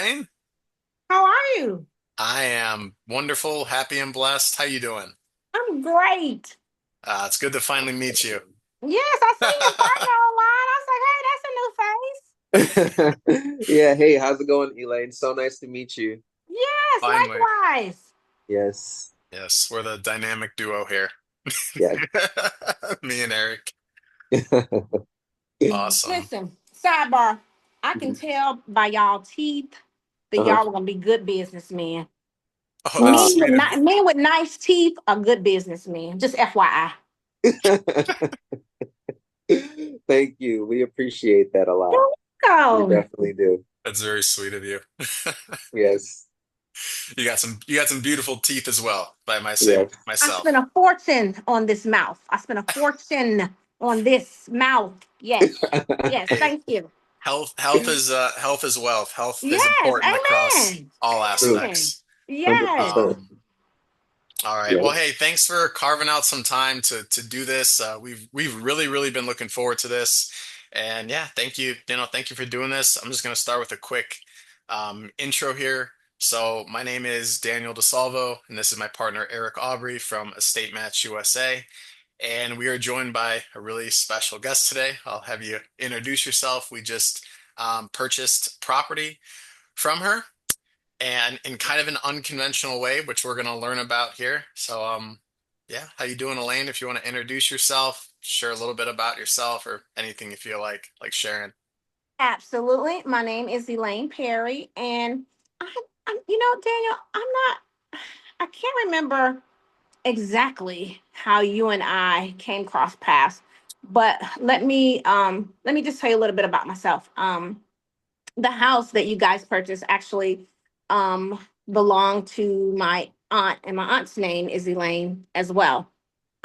Elaine. How are you? I am wonderful, happy, and blessed. How you doing? I'm great. It's good to finally meet you. Yes, I seen your partner online. I was like, hey, that's a new face. Yeah, hey, how's it going, Elaine? So nice to meet you. Yes, Finally. likewise. Yes. Yes, we're the dynamic duo here. Yeah. Me and Eric. Awesome. Listen, sidebar. I can Mhm. tell by y'all teeth that Uh-huh. y'all are gonna be good businessmen. Oh, that's Wow. sweet of you. Men with nice teeth are good businessmen. Just FYI. Thank you. We appreciate that a lot. You're We welcome. definitely do. That's very sweet of you. Yes. You got some beautiful teeth as well, if I might say Yes. I spent myself. a fortune on this mouth. I spent a fortune on this mouth. Yes. Yes, Hey, thank you. health is wealth. Health is Yes, important across amen. all True. Amen. aspects. Yes. 100%. Um, All right. Well, Yes. hey, thanks for carving out some time to do this. We've really been looking forward to this, and yeah, thank you. Thank you for doing this. I'm just gonna start with a quick intro here. So my name is Daniel DeSalvo, and this is my partner Eric Aubrey from Estate Match USA, and we are joined by a really special guest today. I'll have you introduce yourself. We just purchased property from her and in kind of an unconventional way, which we're going to learn about here. So, yeah, how you doing, Elaine? If you want to introduce yourself, share a little bit about yourself or anything you feel like sharing. Absolutely. My name is Elaine Perry, and Daniel, I can't remember exactly how you and I came cross paths, but let me just tell you a little bit about myself. The house that you guys purchased actually belonged to my aunt, and my aunt's name is Elaine as well.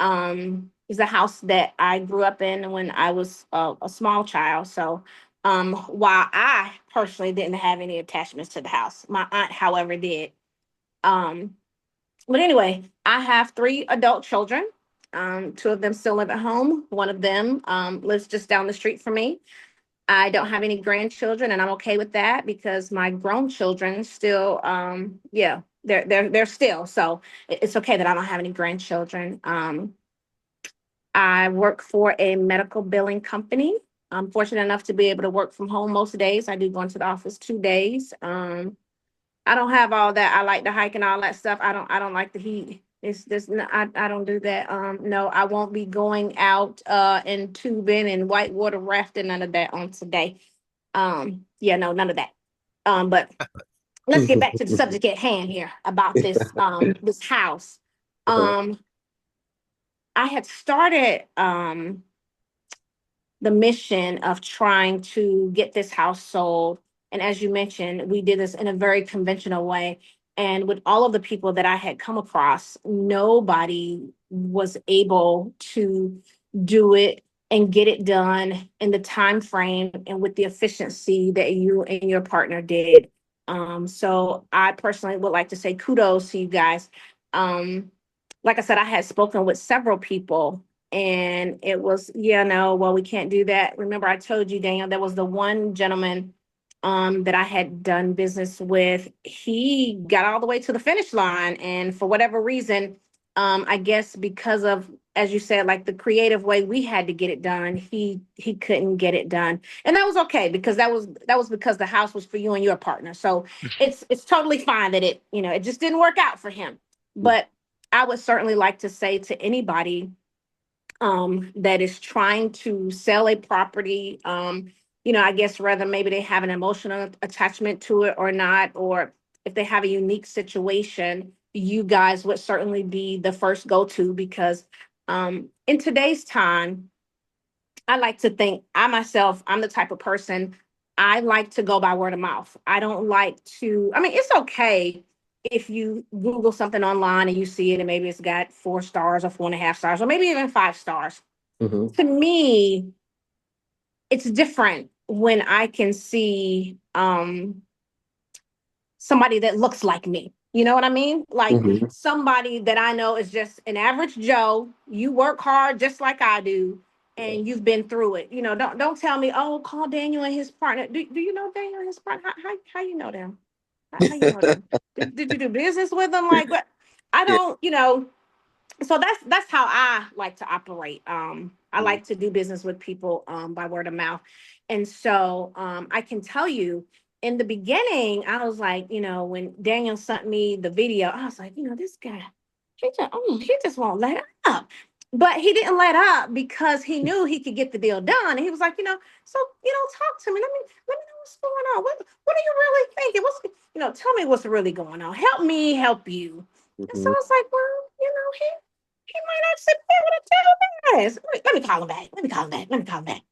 Is a house that I grew up in when I was a small child. So while I personally didn't have any attachments to the house, my aunt, however, did. Um, but anyway, I have three adult children. Two of them still live at home. One of them lives just down the street from me. I don't have any grandchildren, and I'm okay with that because my grown children still, yeah, they're still. So it's okay that I don't have any grandchildren. I work for a medical billing company. I'm fortunate enough to be able to work from home most days. I do go into the office 2 days. I don't have all that. I like to hike and all that stuff. I don't like the heat. It's just I don't do that. No, I won't be going out and tubing and whitewater rafting, none of that on today. Yeah, no, none of that. But let's get back to the subject at hand here about this house. Uh-huh. Um I had started the mission of trying to get this house sold. And as you mentioned, we did this in a very conventional way. And with all of the people that I had come across, nobody was able to do it and get it done in the time frame and with the efficiency that you and your partner did. So I personally would like to say kudos to you guys. Like I said, I had spoken with several people and it was, yeah, no, well, we can't do that. Remember, I told you, Daniel, there was the one gentleman that I had done business with. He got all the way to the finish line, and for whatever reason, I guess because of, as you said, like the creative way we had to get it done, he couldn't get it done, and that was okay because that was because the house was for you and your partner. So it's totally fine that it just didn't work out for him. But I would certainly like to say to anybody that is trying to sell a property, I guess rather maybe they have an emotional attachment to it or not, or if they have a unique situation, you guys would certainly be the first go to because in today's time, I like to think I myself, I'm the type of person I like to go by word of mouth. I don't like to, I mean, it's okay if you Google something online and you see it and maybe it's got 4 stars or 4.5 stars or maybe even 5 stars. Hmm. To me, it's different when I can see somebody that looks like me. You know what I mean? Like Hmm. somebody that I know is just an average Joe. You work hard just like I do, and you've been through it. Don't tell me, oh, call Daniel and his partner. Do you know Daniel and his partner? How you know them? How you know them? Did you do business with them? Like what? I Yeah. don't, so that's how I like to operate. I Mhm. like to do business with people by word of mouth. And so I can tell you in the beginning, I was like, when Daniel sent me the video, I was like, this guy, he just won't let up. But he didn't let up because he knew he could get the deal done. And he was like, so talk to me. Let me know what's going on. What are you really thinking? Tell me what's really going on. Help me help you. And so I Mhm. was like, well, he might not sit there with a tail ass. Let me call him back. Let me call him back. Let me call him back.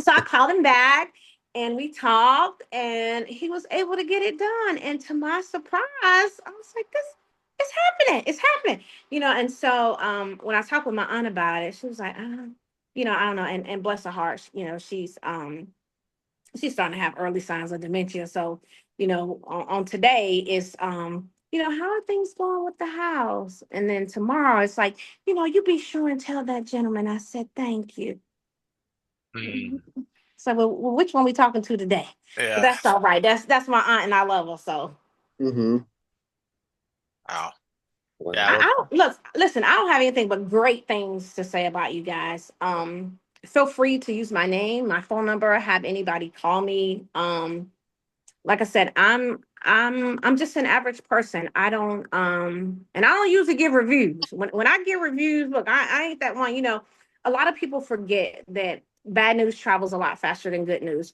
So I called him back and we talked and he was able to get it done. And to my surprise, I was like, this it's happening. It's happening. And so when I talked with my aunt about it, she was like, I don't know. And bless her heart, she's starting to have early signs of dementia. So, on today is how are things going with the house? And then tomorrow it's like, you be sure and tell that gentleman I said thank you. Mm, Mhm. So which one we talking to today? But yeah. that's all right. That's my aunt and I love her. So Mhm. Wow. Yeah. I, Wow. I don't listen, I don't have anything but great things to say about you guys. Feel free to use my name, my phone number, have anybody call me. Like I said, I'm just an average person. I don't and I don't usually give reviews. When I give reviews, look, I ain't that one, a lot of people forget that bad news travels a lot faster than good news.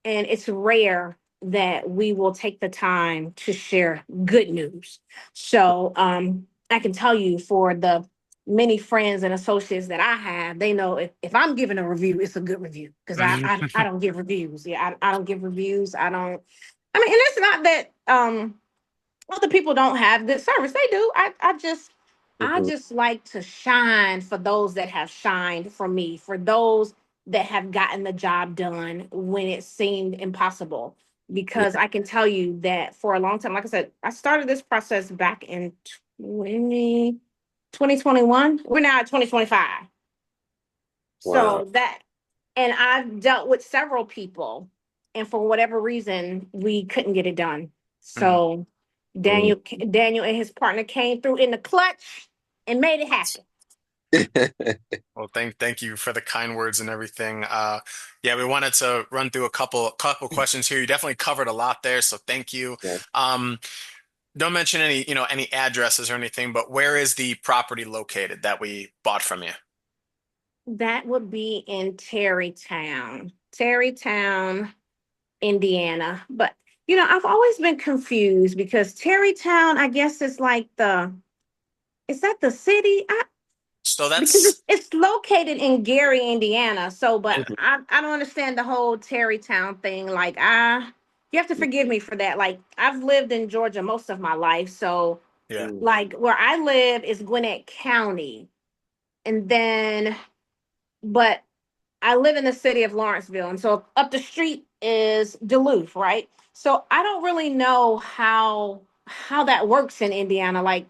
And it's rare that we will take the time to share good news. So I can tell you for the many friends and associates that I have, they know if I'm giving a review, it's a good review because I don't give reviews. Yeah, I don't give reviews. And it's not that other people don't have good service. They do. I Mhm. just like to shine for those that have shined for me, for those that have gotten the job done when it seemed impossible. Yeah. Because I can tell you that for a long time, like I said, I started this process back in 2021. We're now at 2025. Wow. So that, and I've dealt with several people, and for whatever reason, we couldn't get it done. Mm. So Mm. Daniel and his partner came through in the clutch and made it happen. Well, thank you for the kind words and everything. Yeah, we wanted to run through a couple questions here. You definitely covered a lot there, so thank you. Yeah. Um, don't mention any addresses or anything, but where is the property located that we bought from you? That would be in Terrytown, Indiana. But I've always been confused because Terrytown, I guess, is like is that the city? So Because that's it's located in Gary, Indiana. So, but yeah, Mhm. I don't understand the whole Terrytown thing. Like, you have to forgive me for that. Like, I've lived in Georgia most of my life. So, yeah. Mm. like, where I live is Gwinnett County. And then, but I live in the city of Lawrenceville. And so up the street is Duluth, right? So I don't really know how that works in Indiana. Like,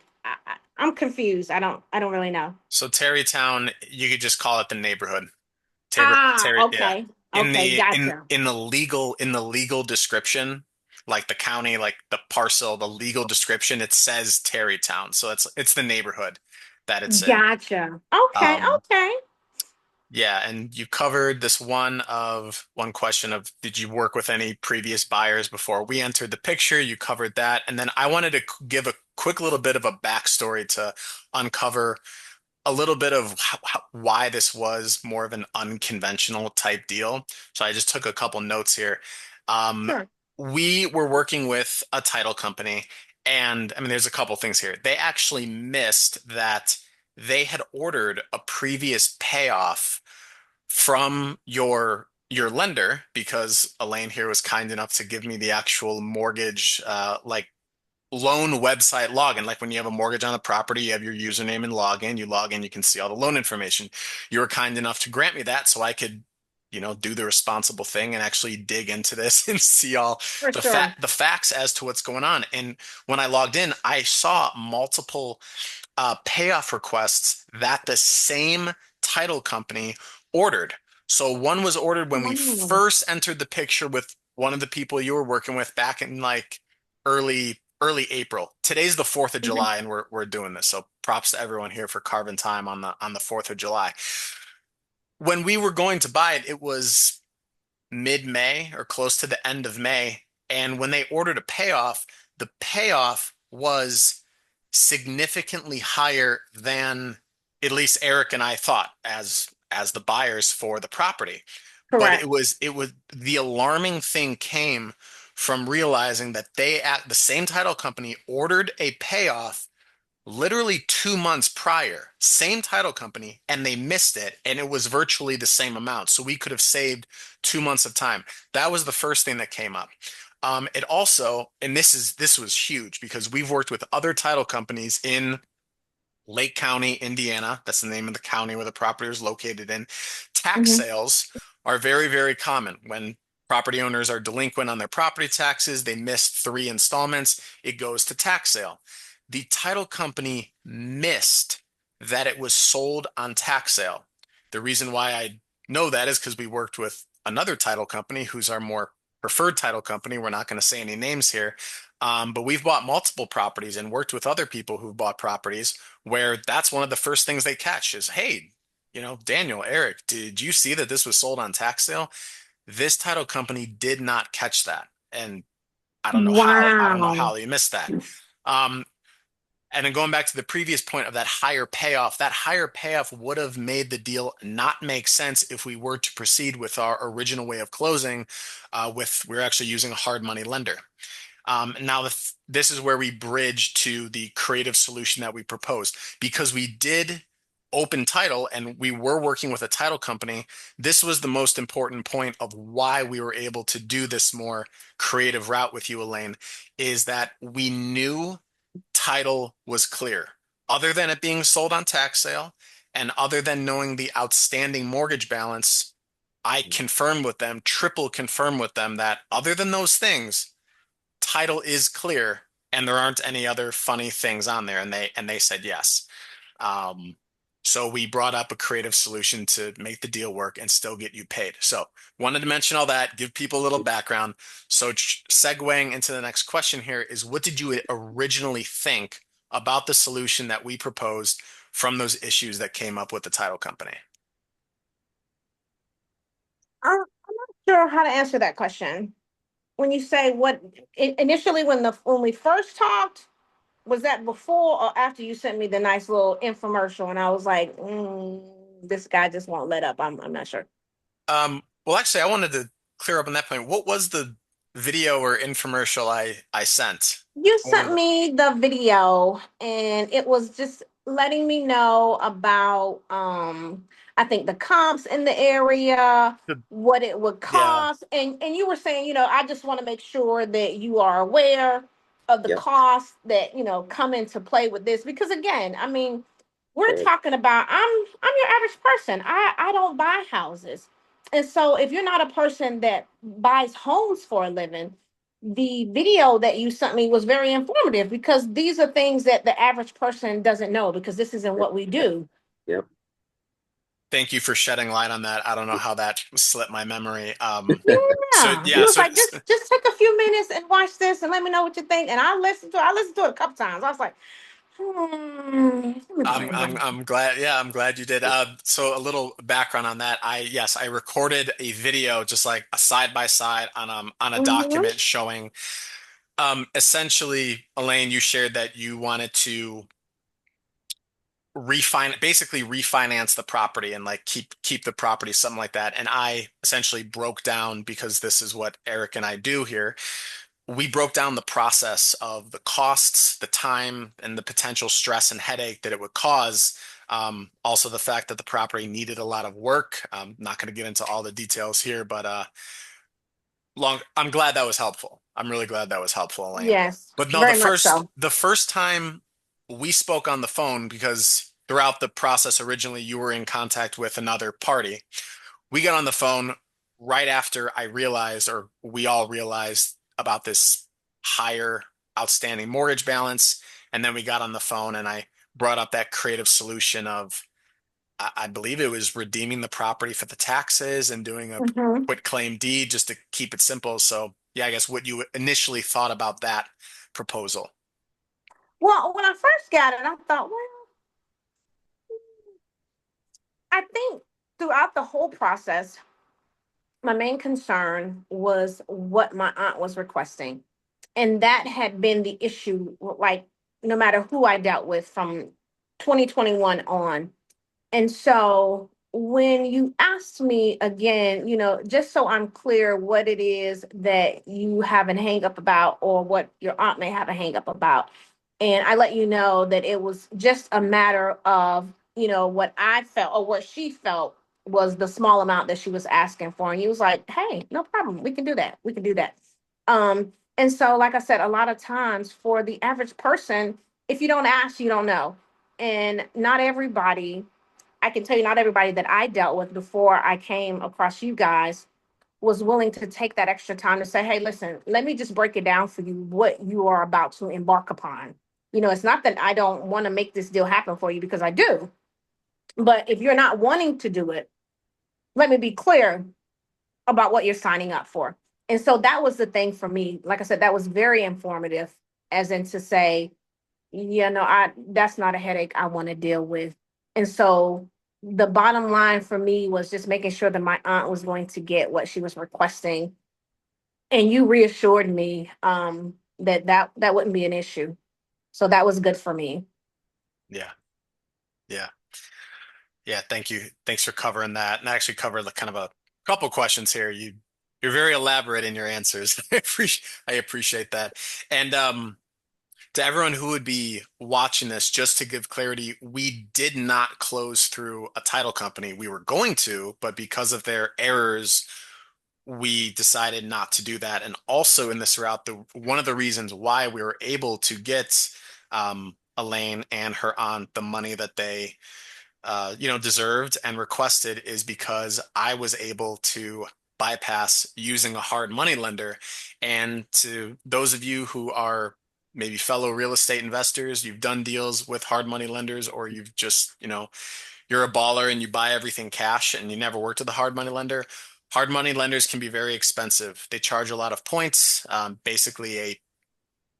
I'm confused. I don't really know. So Terrytown, you could just call it the neighborhood. Terry, yeah. Okay. Okay, gotcha. In the legal description, like the county, like the parcel, the legal description, it says Terrytown. So it's the neighborhood that it's in. Gotcha. Okay, Um, okay. yeah, and you covered this one question of did you work with any previous buyers before we entered the picture? You covered that. And then I wanted to give a quick little bit of a backstory to uncover a little bit of why this was more of an unconventional type deal. So I just took a couple notes here. Um, Sure. we were working with a title company, and I mean, there's a couple things here. They actually missed that they had ordered a previous payoff from your lender because Elaine here was kind enough to give me the actual mortgage like loan website login. Like when you have a mortgage on a property, you have your username and login. You log in, you can see all the loan information. You were kind enough to grant me that so I could, do the responsible thing and actually dig into this and see all For sure. the facts as to what's going on. And when I logged in, I saw multiple payoff requests that the same title company ordered. So one was ordered when we Wow. first entered the picture with one of the people you were working with back in like early April. Today's the 4th of Mhm. July and we're doing this. So props to everyone here for carving time on the 4th of July. When we were going to buy it, it was mid-May or close to the end of May. And when they ordered a payoff, the payoff was significantly higher than at least Eric and I thought as the buyers for the property. But Correct. it was the alarming thing came from realizing that they at the same title company ordered a payoff literally 2 months prior, same title company, and they missed it, and it was virtually the same amount. So we could have saved 2 months of time. That was the first thing that came up. It also, and this was huge because we've worked with other title companies in Lake County, Indiana. That's the name of the county where the property is located in. Tax Hmm. sales are very, very common. When property owners are delinquent on their property taxes, they missed 3 installments, it goes to tax sale. The title company missed that it was sold on tax sale. The reason why I know that is because we worked with another title company who's our more preferred title company. We're not going to say any names here. But we've bought multiple properties and worked with other people who've bought properties where that's one of the first things they catch is, hey, Daniel, Eric, did you see that this was sold on tax sale? This title company did not catch that. And I don't know how. I don't know Wow. how they missed that. Um, and then going back to the previous point of that higher payoff would have made the deal not make sense if we were to proceed with our original way of closing, we're actually using a hard money lender. Now, this is where we bridge to the creative solution that we proposed. Because we did open title and we were working with a title company, this was the most important point of why we were able to do this more creative route with you, Elaine, is that we knew title was clear. Other than it being sold on tax sale and other than knowing the outstanding mortgage balance, I confirmed with them, triple confirmed with them that other than those things, title is clear and there aren't any other funny things on there, and they said yes. um, so we brought up a creative solution to make the deal work and still get you paid. So wanted to mention all that, give people a little background. So segueing into the next question here is, what did you originally think about the solution that we proposed from those issues that came up with the title company? I'm not sure how to answer that question. When you say what initially when we first talked, was that before or after you sent me the nice little infomercial and I was like, this guy just won't let up. I'm not sure. Well, actually, I wanted to clear up on that point. What was the video or infomercial I sent? You What was sent it? me the video and it was just letting me know about I think the comps in the area, what it would Yeah. cost. And you were saying, I just want to make sure that you are aware of the Yep. costs that, come into play with this because again, I mean, we're Right. talking about I'm your average person. I don't buy houses. And so if you're not a person that buys homes for a living, the video that you sent me was very informative because these are things that the average person doesn't know because this isn't Yep. what we do. Yep. Thank you for shedding light on that. I don't know how that slipped my memory. So Yeah. He yeah, was so like, just take a few minutes and watch this and let me know what you think. And I listened to it a couple times. I was like, let me I'm bring I'm him. I'm glad. Yeah, I'm glad you did. So a little background on that. I recorded a video just like a side by side on a Mm-hmm. document showing essentially, Elaine, you shared that you wanted to refinance the property and like keep the property, something like that. And I essentially broke down, because this is what Eric and I do here. We broke down the process of the costs, the time, and the potential stress and headache that it would cause. Also, the fact that the property needed a lot of work. I'm not going to get into all the details here, but I'm glad that was helpful. I'm really glad that was helpful, Elaine. Yes, But no, very much so. the first time we spoke on the phone, because throughout the process originally you were in contact with another party. We got on the phone right after I realized, or we all realized, about this higher outstanding mortgage balance. And then we got on the phone and I brought up that creative solution of, I believe it was redeeming the property for the taxes and doing a Hmm. quit claim deed just to keep it simple. So yeah, I guess what you initially thought about that proposal. Well, when I first got it, I thought, well, I think throughout the whole process, my main concern was what my aunt was requesting. And that had been the issue, like, no matter who I dealt with from 2021 on. And so when you asked me again, just so I'm clear what it is that you have a hang up about or what your aunt may have a hang up about. And I let you know that it was just a matter of, what I felt or what she felt was the small amount that she was asking for. And he was like, hey, no problem. We can do that. We can do that. And so, like I said, a lot of times for the average person, if you don't ask, you don't know. And not everybody, I can tell you, not everybody that I dealt with before I came across you guys was willing to take that extra time to say, hey, listen, let me just break it down for you what you are about to embark upon. It's not that I don't want to make this deal happen for you, because I do. But if you're not wanting to do it, let me be clear about what you're signing up for. And so that was the thing for me. Like I said, that was very informative, as in to say, yeah, no, I that's not a headache I want to deal with. And so the bottom line for me was just making sure that my aunt was going to get what she was requesting. And you reassured me that wouldn't be an issue. So that was good for me. Yeah. Yeah. Yeah. Thank you. Thanks for covering that. And I actually covered like kind of a couple questions here. You're very elaborate in your answers. I appreciate that. And to everyone who would be watching this, just to give clarity, we did not close through a title company. We were going to, but because of their errors, we decided not to do that. And also in this route, the one of the reasons why we were able to get Elaine and her aunt the money that they deserved and requested is because I was able to bypass using a hard money lender. And to those of you who are maybe fellow real estate investors, you've done deals with hard money lenders, or you've just, you're a baller and you buy everything cash and you never worked with a hard money lender. Hard money lenders can be very expensive. They charge a lot of points, basically a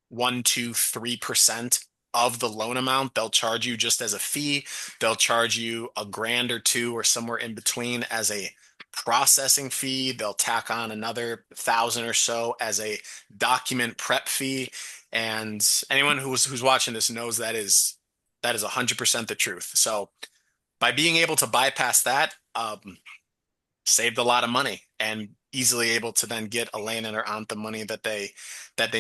1, 2, 3% of the loan amount. They'll charge you just as a fee. They'll charge you a grand or two or somewhere in between as a processing fee. They'll tack on another 1,000 or so as a document prep fee. And anyone who's watching this knows that is 100% the truth. So by being able to bypass that, saved a lot of money and easily able to then get Elaine and her aunt the money that they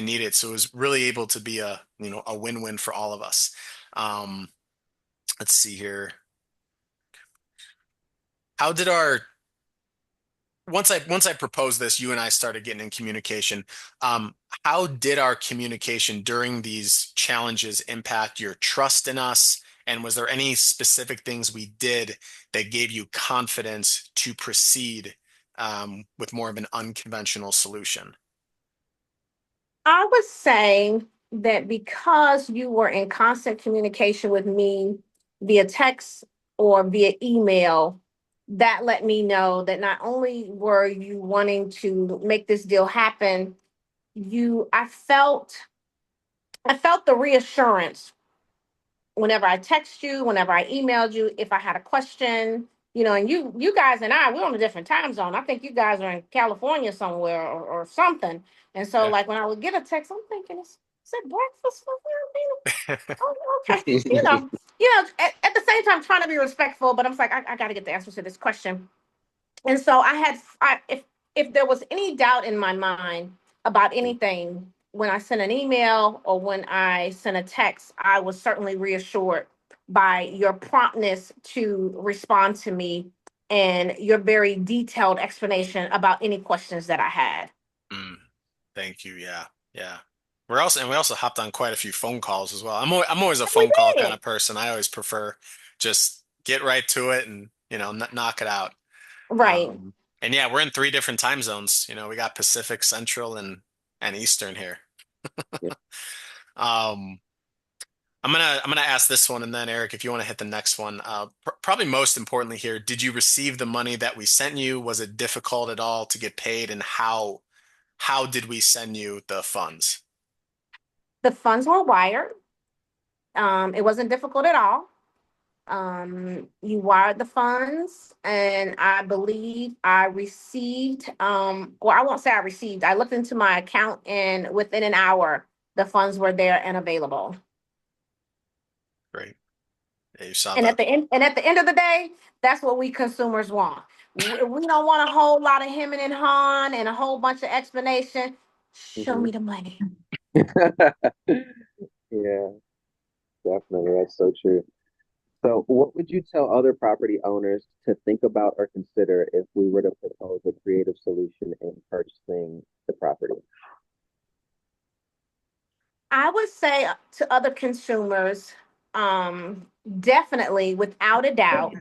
needed. So it was really able to be a win-win for all of us. Um, let's see here. How did our once I proposed this, you and I started getting in communication. Um, how did our communication during these challenges impact your trust in us? And was there any specific things we did that gave you confidence to proceed with more of an unconventional solution? I would say that because you were in constant communication with me via text or via email, that let me know that not only were you wanting to make this deal happen, you I felt the reassurance whenever I text you, whenever I emailed you, if I had a question, and you guys and we're on a different time zone. I think you guys are in California somewhere, or something. And so, Yeah. like, when I would get a text, I'm thinking, is it breakfast somewhere? Oh, okay. At the same time, trying to be respectful, but I'm like, I got to get the answer to this question. And so if there was any doubt in my mind about anything, when I sent an email or when I sent a text, I was certainly reassured by your promptness to respond to me and your very detailed explanation about any questions that I had. Mm, thank you. Yeah. Yeah. We also hopped on quite a few phone calls as well. I'm always a We phone call kind did. of person. I always prefer just get right to it and, knock it out. Right. And yeah, we're in three different time zones. We got Pacific, Central, and Eastern here. Um, I'm gonna ask this one, and then Eric, if you want to hit the next one. Probably most importantly here, did you receive the money that we sent you? Was it difficult at all to get paid, and how how did we send you the funds? The funds were wired. It wasn't difficult at all. You wired the funds, and I believe I received, well, I won't say I received. I looked into my account, and within an hour, the funds were there and available. Great. Yeah, you saw And that. at the end of the day, that's what we consumers want. We don't want a whole lot of hemming and hawing and a whole bunch of explanation. Show Mhm. me the money. Yeah, definitely. That's so true. So, what would you tell other property owners to think about or consider if we were to propose a creative solution in purchasing the property? I would say to other consumers, um, definitely, without a doubt,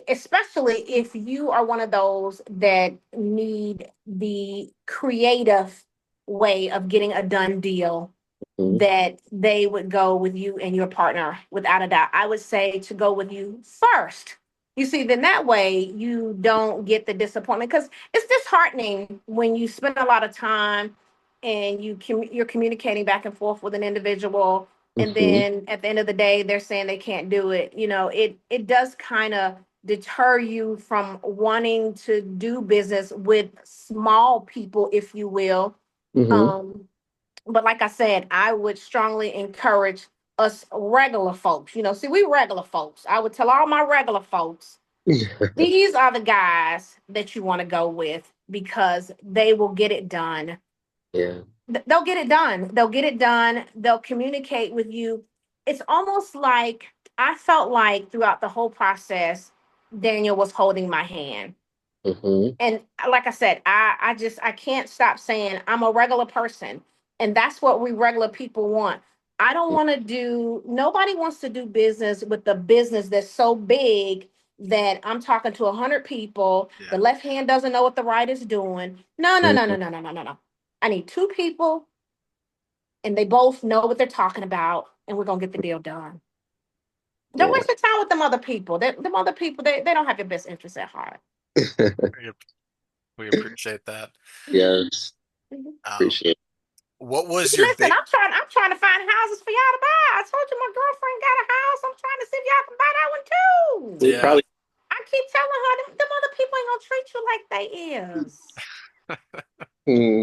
especially if you are one of those that need the creative way of getting a done deal, Mhm. that they would go with you and your partner without a doubt. I would say to go with you first. You see, then that way you don't get the disappointment, because it's disheartening when you spend a lot of time and you're communicating back and forth with an individual, and Mhm. then at the end of the day they're saying they can't do it. It does kind of deter you from wanting to do business with small people, if you will. Mhm. um but like I said, I would strongly encourage us regular folks. See, we regular folks. I would tell all my regular folks, these are the guys that you want to go with, because they will get it done. Yeah. They'll get it done. They'll get it done. They'll communicate with you. It's almost like I felt like throughout the whole process, Daniel was holding my hand. Mhm. And like I said, I can't stop saying I'm a regular person, and that's what we regular people want. I don't want to do Nobody wants to do business with the business that's so big that I'm talking to 100 people. The Yeah. left hand doesn't know what the right is doing. No, no, no, no, Mhm. no, no, no, no, no. I need two people, and they both know what they're talking about, and we're gonna get the deal done. Don't Yeah. waste your time with them other people. Them other people, they don't have your best interests at heart. We, we appreciate that. Yes. Um, Appreciate what was your Listen, big? I'm trying to find houses for y'all to buy. I told you my girlfriend got a house. I'm trying to see if y'all can buy that one it. too. We Yeah. probably I keep telling her them other people ain't gonna treat you like they is.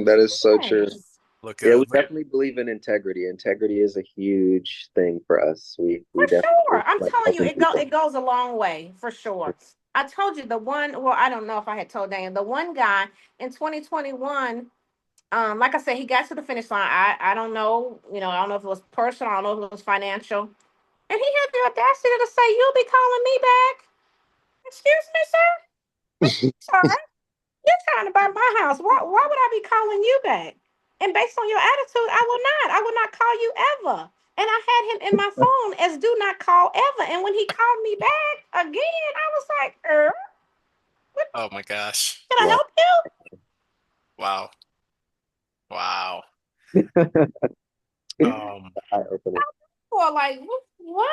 that is so true. Yes. Look, Yeah, we definitely believe in integrity. Integrity is a huge thing for us. We For definitely sure. I'm like telling you, helping people. it goes a long way, for sure. I told you the one, well, I don't know if I had told Daniel, the one guy in 2021, like I said, he got to the finish line. I don't know, I don't know if it was personal, I don't know if it was financial. And he had the audacity to say, "You'll be calling me back." Excuse me, sir? Sorry. You're trying to buy my house. Why would I be calling you back? And based on your attitude, I will not. I will not call you ever. And I had him in my phone as do not call ever. And when he called me back again, I was like, what, oh my gosh. can I Wow. help you? Wow. Wow. Um, Eye-opening. Or like, what?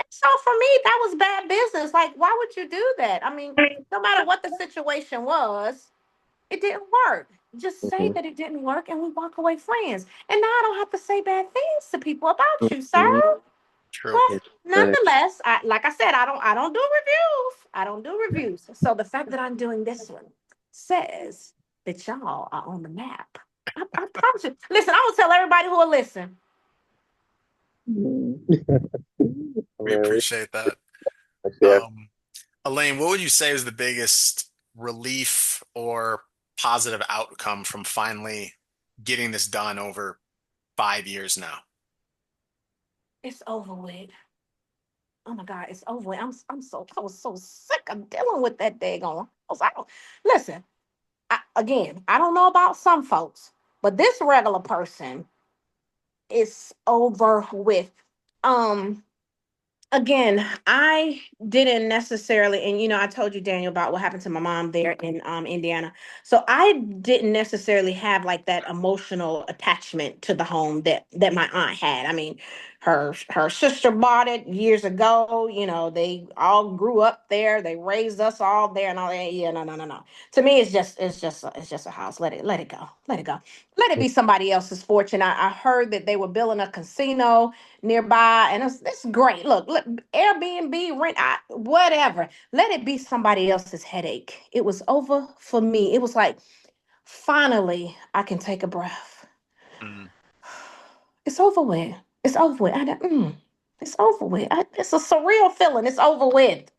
So for me, that was bad business. Like, why would you do that? I mean, no matter what the situation was, it didn't work. Just say Mhm. that it didn't work and we walk away friends. And now I don't have to say bad things to people about you, Mhm. sir. true. But Right. nonetheless, like I said, I don't do reviews. I don't do reviews. So the fact that I'm doing this one says that y'all are on the map. I promise you. Listen, I will tell everybody who will listen. Mhm. We Man, appreciate that. yeah. Um, Elaine, what would you say is the biggest relief or positive outcome from finally getting this done over 5 years now? It's over with. Oh my God, it's over with. I was so sick of dealing with that daggone house. Listen, again, I don't know about some folks, but this regular person is over with. Um, Again, I didn't necessarily, and I told you, Daniel, about what happened to my mom there in Indiana. So I didn't necessarily have like that emotional attachment to the home that my aunt had. I mean, Her sister bought it years ago. You know, they all grew up there. They raised us all there and all that. Yeah, no, no, no, no. To me, it's just a house. Let it go. Let it go. Let it be somebody else's fortune. I heard that they were building a casino nearby, and it's great. Look, Airbnb, rent, whatever. Let it be somebody else's headache. It was over for me. It was like, finally, I can take a breath. Mm, It's over with. It's over with. It's over with. It's a surreal feeling. It's over with.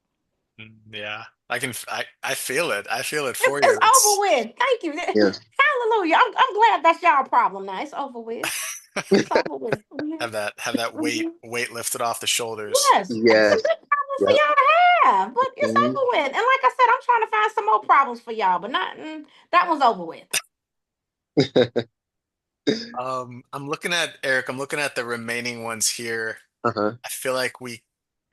yeah, I feel it. I feel it for It's you. over with. Thank you. Yeah. Hallelujah. I'm glad that's y'all problem now. It's over with. It's over with. Have that Mhm. weight lifted off the shoulders. Yes, that's a Yes. good problem for Yep. y'all to have, but it's Mhm. over with. And like I said, I'm trying to find some more problems for y'all, but not that one's over with. I'm looking at Eric. I'm looking at the remaining ones here. Uh-huh. I feel like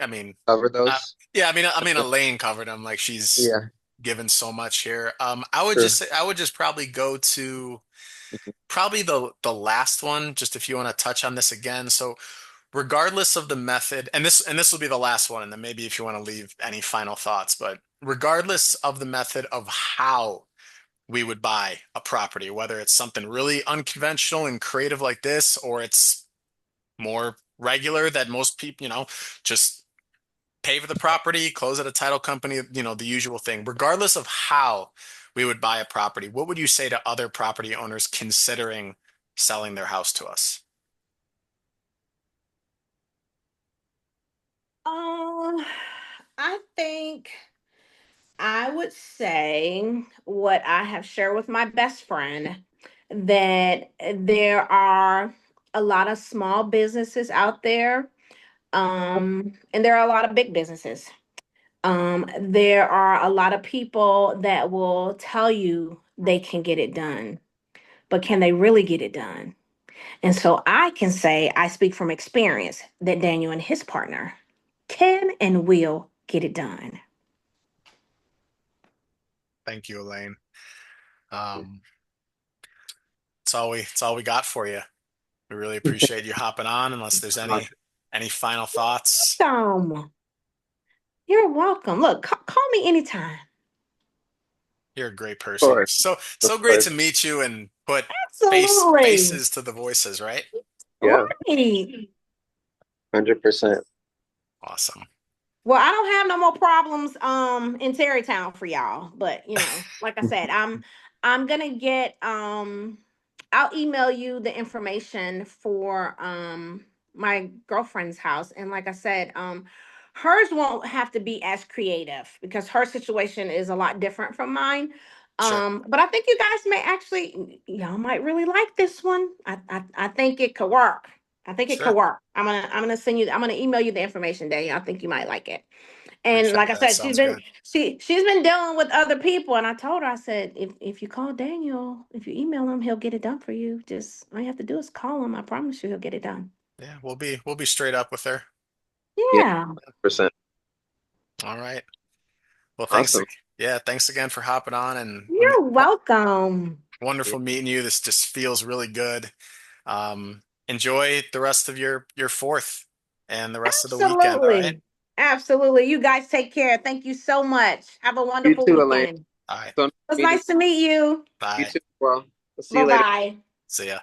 I mean, Cover uh, those. yeah, Elaine covered them. Like she's Yeah. given so much here. True. I would just probably go to probably the last one, just if you want to touch on this again. So regardless of the method, and this will be the last one, and then maybe if you want to leave any final thoughts, but regardless of the method of how we would buy a property, whether it's something really unconventional and creative like this, or it's more regular that most people, just pay for the property, close at a title company, the usual thing. Regardless of how we would buy a property, what would you say to other property owners considering selling their house to us? Um, I think I would say what I have shared with my best friend, that there are a lot of small businesses out there, and there are a lot of big businesses. There are a lot of people that will tell you they can get it done, but can they really get it done? And so I can say, I speak from experience, that Daniel and his partner can and will get it done. Thank you, Elaine. Um, it's all we got for you. We really appreciate you hopping on. Unless there's any final thoughts, So you're welcome. Look, call me anytime. you're a great Of person. course. Of So great to course. meet you and put Absolutely. faces to the voices, right? Yeah. Right. 100%. Awesome. Well, I don't have no more problems in Terrytown for y'all, but like I said, I'm gonna get I'll email you the information for my girlfriend's house, and like I said, hers won't have to be as creative because her situation is a lot different from mine. Sure. But I think you guys may actually, y'all might really like this one. I think it could work. I think it could Sure. work. I'm gonna email you the information, Daniel. I think you might like it. And Appreciate like I that. said, Sounds good. she's been dealing with other people. And I told her, I said, if you call Daniel, if you email him, he'll get it done for you. Just all you have to do is call him. I promise you he'll get it done. Yeah, we'll be straight up with her. Yeah. Yeah. 100%. All right. Well, Awesome. yeah, thanks again for hopping on and You're welcome. Yeah. wonderful meeting you. This just feels really good. Enjoy the rest of your fourth and the rest of the weekend. All right. Absolutely. Absolutely. You guys take care. Thank you so much. Have a You wonderful too, Elaine. weekend. It All right. So nice was meeting nice to meet you. you Bye. too. Well, I'll see Bye you later. bye. See ya.